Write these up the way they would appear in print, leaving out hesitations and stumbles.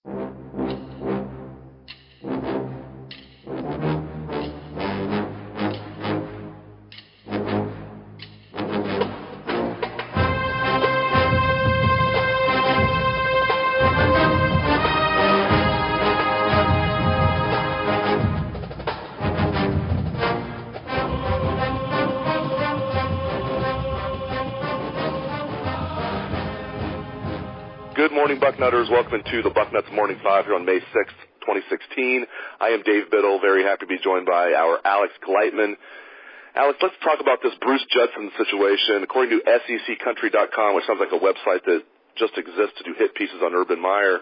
Good morning, Bucknutters. Welcome to the Bucknuts Morning 5 here on May 6th, 2016. I am Dave Biddle, very happy to be joined by our Alex Gleitman. Alex, let's talk about this Bruce Judson situation. According to SECCountry.com, which sounds like a website that just exists to do hit pieces on Urban Meyer,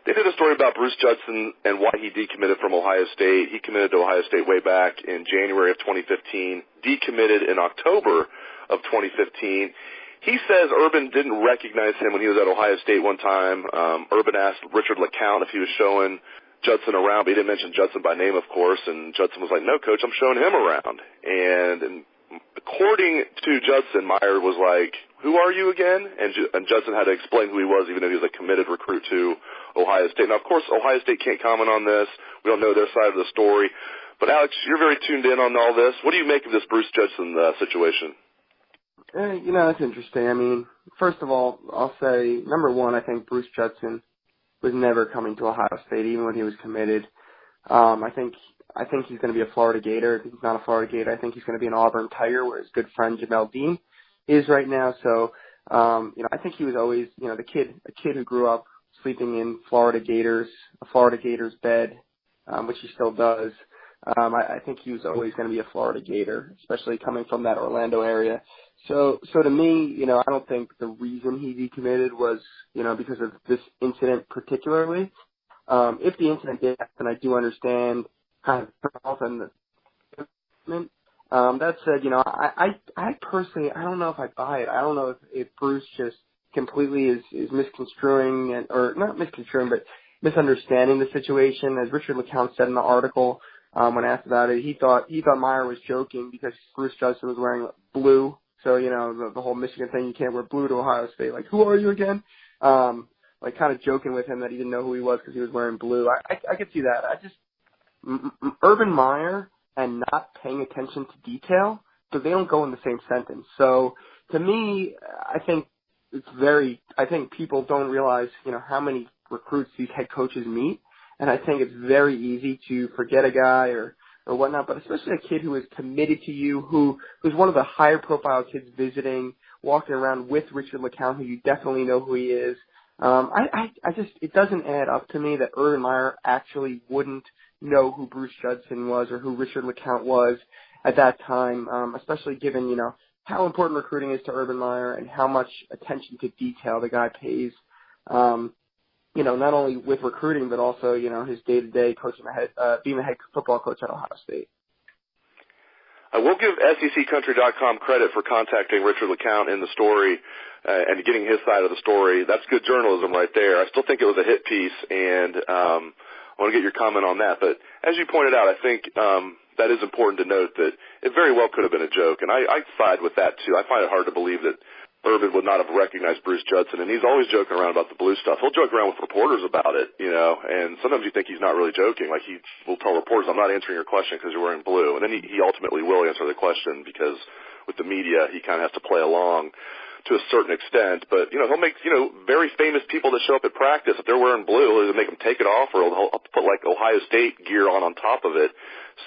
they did a story about Bruce Judson and why he decommitted from Ohio State. He committed to Ohio State way back in January of 2015, decommitted in October of 2015. He says Urban didn't recognize him when he was at Ohio State one time. Urban asked Richard LeCount if he was showing Judson around, but he didn't mention Judson by name, of course, and Judson was like, no, coach, I'm showing him around. And according to Judson, Meyer was like, who are you again? And Judson had to explain who he was, even though he was a committed recruit to Ohio State. Now, of course, Ohio State can't comment on this. We don't know their side of the story. But, Alex, you're very tuned in on all this. What do you make of this Bruce Judson situation? It's interesting. I mean, first of all, I'll say, number one, I think Bruce Judson was never coming to Ohio State, even when he was committed. I think he's going to be a Florida Gator. If he's not a Florida Gator, I think he's going to be an Auburn Tiger, where his good friend Jamel Dean is right now. So, I think he was always, a kid who grew up sleeping in a Florida Gators bed, which he still does. I think he was always going to be a Florida Gator, especially coming from that Orlando area. So to me, I don't think the reason he decommitted was, because of this incident particularly. If the incident did happen, I do understand kind of and the that said, I personally, I don't know if I buy it. I don't know if Bruce just completely is misconstruing or not misconstruing, but misunderstanding the situation. As Richard LeCount said in the article, when asked about it, he thought Meyer was joking because Bruce Judson was wearing blue. So, the whole Michigan thing, you can't wear blue to Ohio State. Like, who are you again? Like, kind of joking with him that he didn't know who he was because he was wearing blue. I could see that. Urban Meyer and not paying attention to detail, because they don't go in the same sentence. So, to me, I think people don't realize, how many recruits these head coaches meet. And I think it's very easy to forget a guy or whatnot, but especially a kid who is committed to you, who's one of the higher profile kids visiting, walking around with Richard LeCount, who you definitely know who he is. It doesn't add up to me that Urban Meyer actually wouldn't know who Bruce Judson was or who Richard LeCount was at that time, especially given, how important recruiting is to Urban Meyer and how much attention to detail the guy pays. Not only with recruiting, but also, his day-to-day coaching, being a head football coach at Ohio State. I will give SECCountry.com credit for contacting Richard LeCount in the story and getting his side of the story. That's good journalism right there. I still think it was a hit piece, and I want to get your comment on that. But as you pointed out, I think that is important to note that it very well could have been a joke, and I side with that too. I find it hard to believe that Urban would not have recognized Bruce Judson, and he's always joking around about the blue stuff. He'll joke around with reporters about it, and sometimes you think he's not really joking. Like, he will tell reporters, I'm not answering your question because you're wearing blue. And then he ultimately will answer the question because with the media, he kind of has to play along to a certain extent. But, he'll make, very famous people that show up at practice, if they're wearing blue, he'll make them take it off, or he'll put, like, Ohio State gear on top of it.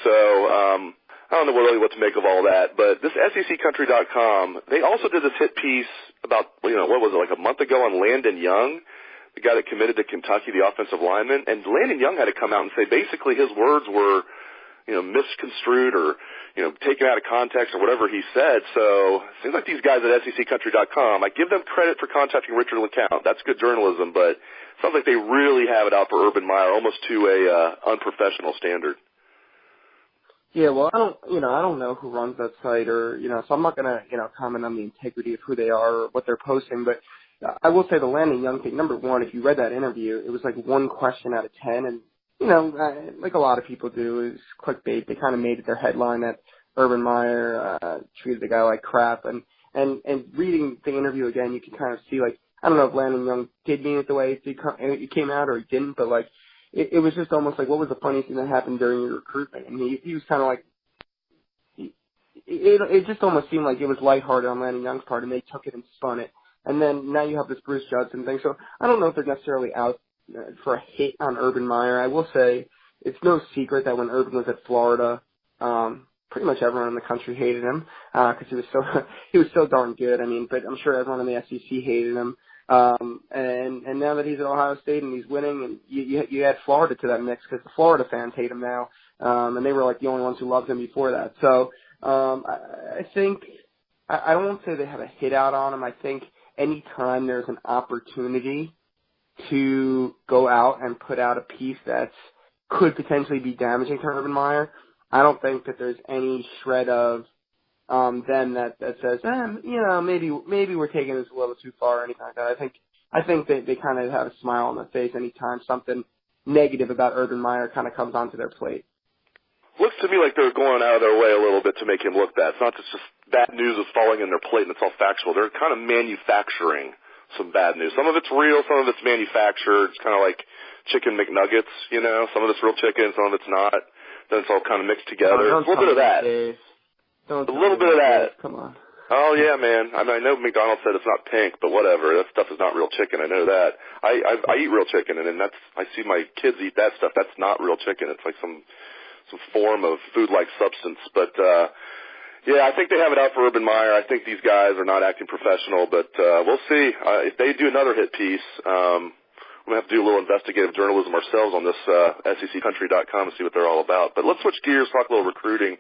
So, I don't know really what to make of all that, but this SECCountry.com, they also did this hit piece about, what was it, like a month ago on Landon Young, the guy that committed to Kentucky, the offensive lineman, and Landon Young had to come out and say basically his words were, misconstrued or, taken out of context or whatever he said. So it seems like these guys at SECCountry.com, I give them credit for contacting Richard LeCount. That's good journalism, but it sounds like they really have it out for Urban Meyer, almost to a unprofessional standard. Yeah, well, I don't know who runs that site or, so I'm not going to, comment on the integrity of who they are or what they're posting, but I will say the Landon Young thing, number one, if you read that interview, it was like one question out of 10, and, like a lot of people do, is clickbait. They kind of made it their headline that Urban Meyer treated the guy like crap, and reading the interview again, you can kind of see, like, I don't know if Landon Young did mean it the way it came out or he didn't, but like it was just almost like, what was the funniest thing that happened during your recruitment? And he was kind of like, it just almost seemed like it was lighthearted on Landon Young's part, and they took it and spun it. And then now you have this Bruce Judson thing. So I don't know if they're necessarily out for a hit on Urban Meyer. I will say it's no secret that when Urban was at Florida, pretty much everyone in the country hated him because he was so darn good. I mean, but I'm sure everyone in the SEC hated him. And now that he's at Ohio State and he's winning, and you add Florida to that mix because the Florida fans hate him now, and they were like the only ones who loved him before that. So I think I don't want to say they have a hit out on him. I think anytime there's an opportunity to go out and put out a piece that could potentially be damaging to Urban Meyer, I don't think that there's any shred of them that says, maybe we're taking this a little too far or anything like that. I think they kind of have a smile on their face anytime something negative about Urban Meyer kind of comes onto their plate. Looks to me like they're going out of their way a little bit to make him look bad. It's not just bad news is falling in their plate and it's all factual. They're kind of manufacturing some bad news. Some of it's real, some of it's manufactured. It's kind of like chicken McNuggets, Some of it's real chicken, some of it's not. Then it's all kind of mixed together. A little bit of that. A little bit of that. Come on. Oh, yeah, man. I know McDonald's said it's not pink, but whatever. That stuff is not real chicken. I know that. I eat real chicken, and then I see my kids eat that stuff. That's not real chicken. It's like some form of food-like substance. But, yeah, I think they have it out for Urban Meyer. I think these guys are not acting professional, but we'll see. If they do another hit piece, we're going to have to do a little investigative journalism ourselves on this SECCountry.com to see what they're all about. But let's switch gears, talk a little recruiting.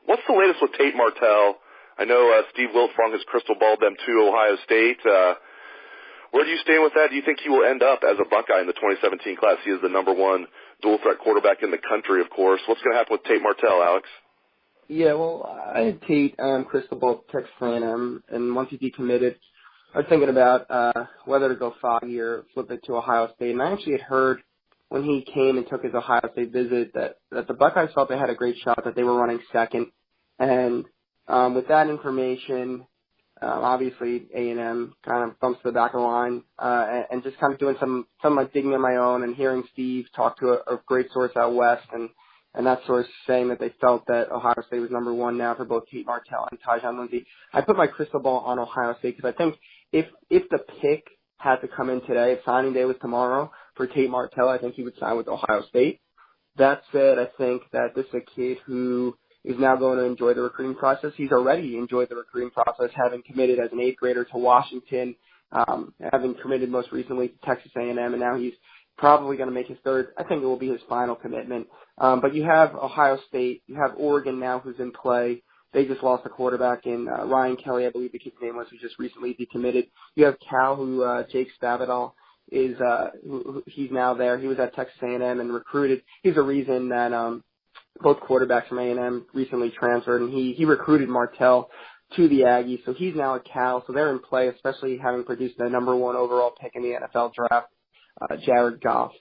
What's the latest with Tate Martell? I know Steve Wiltfong has crystal balled them to Ohio State. Where do you stand with that? Do you think he will end up as a Buckeye in the 2017 class? He is the number one dual-threat quarterback in the country, of course. What's going to happen with Tate Martell, Alex? Yeah, well, I had Tate crystal ball Texas A&M, and once he decommitted, I was thinking about whether to go 5-year or flip it to Ohio State. And I actually had heard when he came and took his Ohio State visit that the Buckeyes felt they had a great shot, that they were running second. And with that information, obviously A&M kind of bumps to the back of the line, and just kind of doing some like digging on my own and hearing Steve talk to a great source out west, and that source saying that they felt that Ohio State was number one now for both Tate Martell and Tyjon Lindsey. I put my crystal ball on Ohio State because I think if the pick had to come in today, if signing day was tomorrow for Tate Martell, I think he would sign with Ohio State. That said, I think that this is a kid who is now going to enjoy the recruiting process. He's already enjoyed the recruiting process, having committed as an 8th grader to Washington, having committed most recently to Texas A&M, and now he's probably going to make his third. I think it will be his final commitment. But you have Ohio State. You have Oregon now who's in play. They just lost a quarterback in Ryan Kelly, I believe the kid's name was, who just recently decommitted. You have Cal, who Jake Spavital is. He's now there. He was at Texas A&M and recruited. He's a reason that both quarterbacks from A&M recently transferred, and he recruited Martell to the Aggies. So he's now at Cal. So they're in play, especially having produced the number 1 overall pick in the NFL draft, Jared Goff.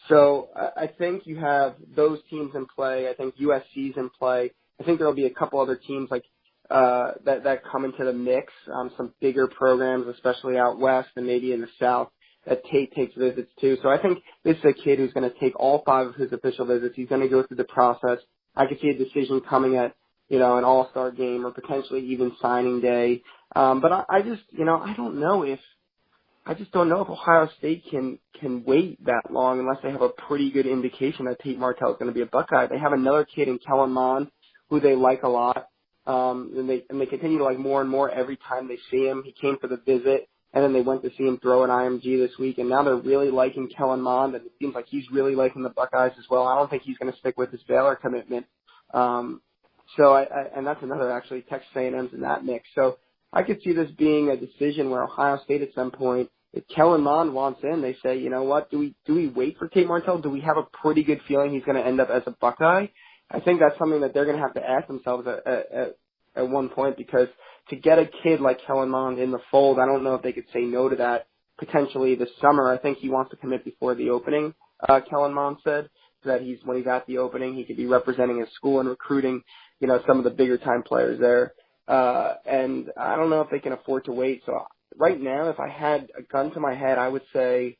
So I think you have those teams in play. I think USC's in play. I think there will be a couple other teams like that come into the mix, some bigger programs, especially out west and maybe in the south, that Tate takes visits to. So I think this is a kid who's going to take all 5 of his official visits. He's going to go through the process. I could see a decision coming at, an all-star game or potentially even signing day. But I just, I don't know if Ohio State can wait that long unless they have a pretty good indication that Tate Martell is going to be a Buckeye. They have another kid in Kellen Mond who they like a lot, and they continue to like more and more every time they see him. He came for the visit, and then they went to see him throw an IMG this week, and now they're really liking Kellen Mond, and it seems like he's really liking the Buckeyes as well. I don't think he's going to stick with his Baylor commitment. And that's another, actually, Texas A&M's in that mix. So I could see this being a decision where Ohio State at some point, if Kellen Mond wants in, they say, you know what, do we wait for Tate Martell? Do we have a pretty good feeling he's going to end up as a Buckeye? I think that's something that they're going to have to ask themselves at one point, because to get a kid like Kellen Mond in the fold, I don't know if they could say no to that potentially this summer. I think he wants to commit before the opening, Kellen Mond said, so that when he's at the opening, he could be representing his school and recruiting, some of the bigger time players there. And I don't know if they can afford to wait. So right now, if I had a gun to my head, I would say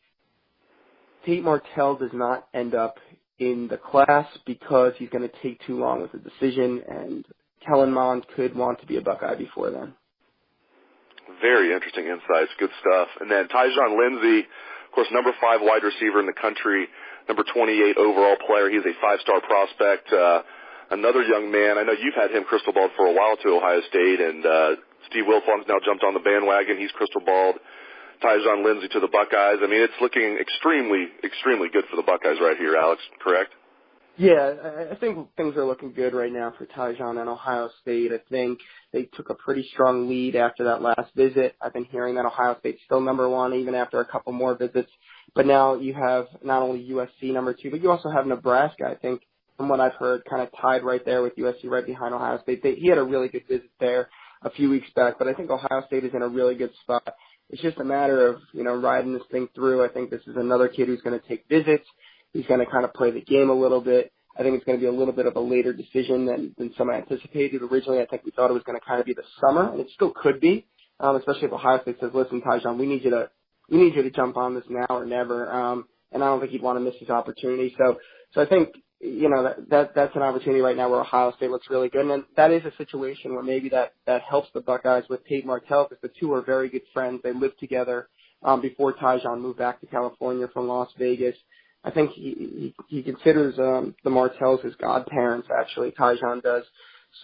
Tate Martell does not end up in the class because he's going to take too long with the decision, and Kellen Mond could want to be a Buckeye before then. Very interesting insights. Good stuff. And then Tyjon Lindsey, of course, number 5 wide receiver in the country, number 28 overall player. He's a 5-star prospect. Another young man. I know you've had him crystal balled for a while to Ohio State, and Steve Wilfong's now jumped on the bandwagon. He's crystal balled Tyjon Lindsey to the Buckeyes. I mean, it's looking extremely, extremely good for the Buckeyes right here, Alex, correct? Yeah, I think things are looking good right now for Tyjon and Ohio State. I think they took a pretty strong lead after that last visit. I've been hearing that Ohio State's still number 1 even after a couple more visits. But now you have not only USC number 2, but you also have Nebraska, I think, from what I've heard, kind of tied right there with USC right behind Ohio State. He had a really good visit there a few weeks back, but I think Ohio State is in a really good spot. It's just a matter of, riding this thing through. I think this is another kid who's going to take visits. He's going to kind of play the game a little bit. I think it's going to be a little bit of a later decision than some anticipated. Originally, I think we thought it was going to kind of be the summer, and it still could be, especially if Ohio State says, listen, Tyjon, we need you to jump on this now or never. And I don't think he'd want to miss his opportunity. So I think, that's an opportunity right now where Ohio State looks really good. And that is a situation where maybe that helps the Buckeyes with Tate Martell, because the two are very good friends. They lived together before Tyjon moved back to California from Las Vegas. I think he considers the Martells his godparents, actually, Tyjon does.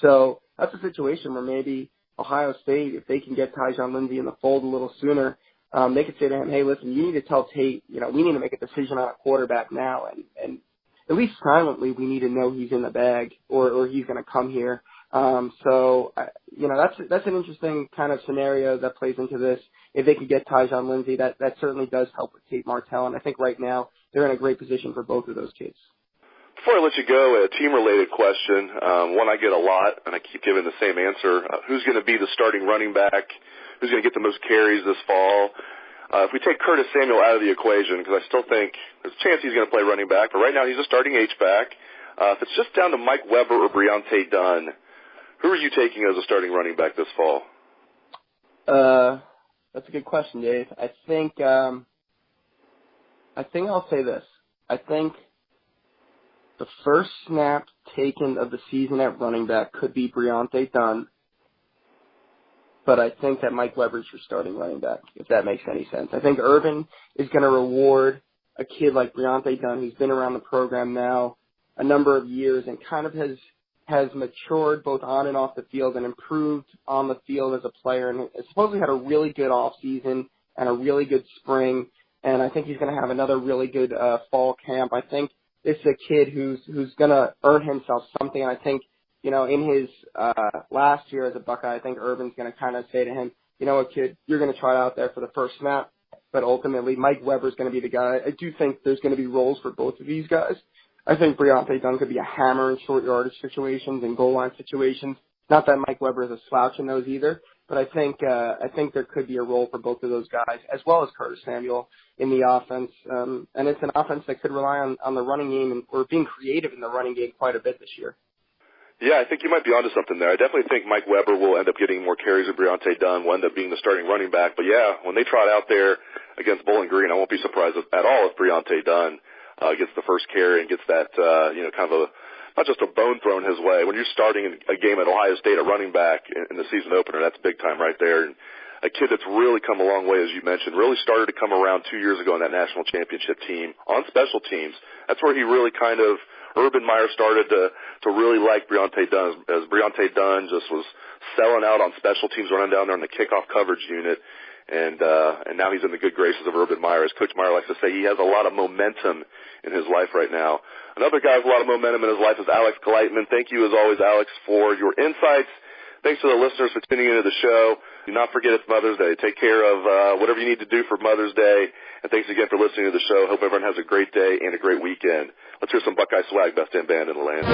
So that's a situation where maybe Ohio State, if they can get Tyjon Lindsey in the fold a little sooner, they could say to him, hey, listen, you need to tell Tate, we need to make a decision on a quarterback now. And at least silently, we need to know he's in the bag or he's going to come here. So that's an interesting kind of scenario that plays into this. If they could get Tyjon Lindsey, that certainly does help with Tate Martell. And I think right now they're in a great position for both of those kids. Before I let you go, a team-related question, one I get a lot, and I keep giving the same answer. Who's going to be the starting running back? Who's going to get the most carries this fall? If we take Curtis Samuel out of the equation, because I still think there's a chance he's going to play running back, but right now he's a starting H-back. If it's just down to Mike Weber or Bri'onte Dunn, who are you taking as a starting running back this fall? That's a good question, Dave. I think I'll say this. I think the first snap taken of the season at running back could be Bri'onte Dunn, but I think that Mike Weber's your starting running back, if that makes any sense. I think Urban is going to reward a kid like Bri'onte Dunn, who's been around the program now a number of years and kind of has matured both on and off the field and improved on the field as a player, and supposedly had a really good off season and a really good spring, and I think he's going to have another really good fall camp. I think this is a kid who's going to earn himself something, and I think, in his last year as a Buckeye, I think Urban's going to kind of say to him, you know what, kid, you're going to try out there for the first snap, but ultimately Mike Weber's going to be the guy. I do think there's going to be roles for both of these guys. I think Bri'onte Dunn could be a hammer in short yardage situations and goal line situations. Not that Mike Weber is a slouch in those either, but I think there could be a role for both of those guys, as well as Curtis Samuel in the offense. And it's an offense that could rely on the running game or being creative in the running game quite a bit this year. Yeah, I think you might be onto something there. I definitely think Mike Weber will end up getting more carries than Bri'onte Dunn, will end up being the starting running back. But yeah, when they trot out there against Bowling Green, I won't be surprised at all if Bri'onte Dunn gets the first carry and gets that, kind of not just a bone thrown his way. When you're starting a game at Ohio State at running back in the season opener, that's big time right there. And a kid that's really come a long way, as you mentioned, really started to come around 2 years ago in that national championship team on special teams. That's where he really kind of, Urban Meyer started to really like Bri'onte Dunn, as Bri'onte Dunn just was selling out on special teams, running down there in the kickoff coverage unit. And now he's in the good graces of Urban Meyer. As Coach Meyer likes to say, he has a lot of momentum in his life right now. Another guy with a lot of momentum in his life is Alex Gleitman. Thank you, as always, Alex, for your insights. Thanks to the listeners for tuning into the show. Do not forget it's Mother's Day. Take care of whatever you need to do for Mother's Day. And thanks again for listening to the show. Hope everyone has a great day and a great weekend. Let's hear some Buckeye swag, best damn band in the land.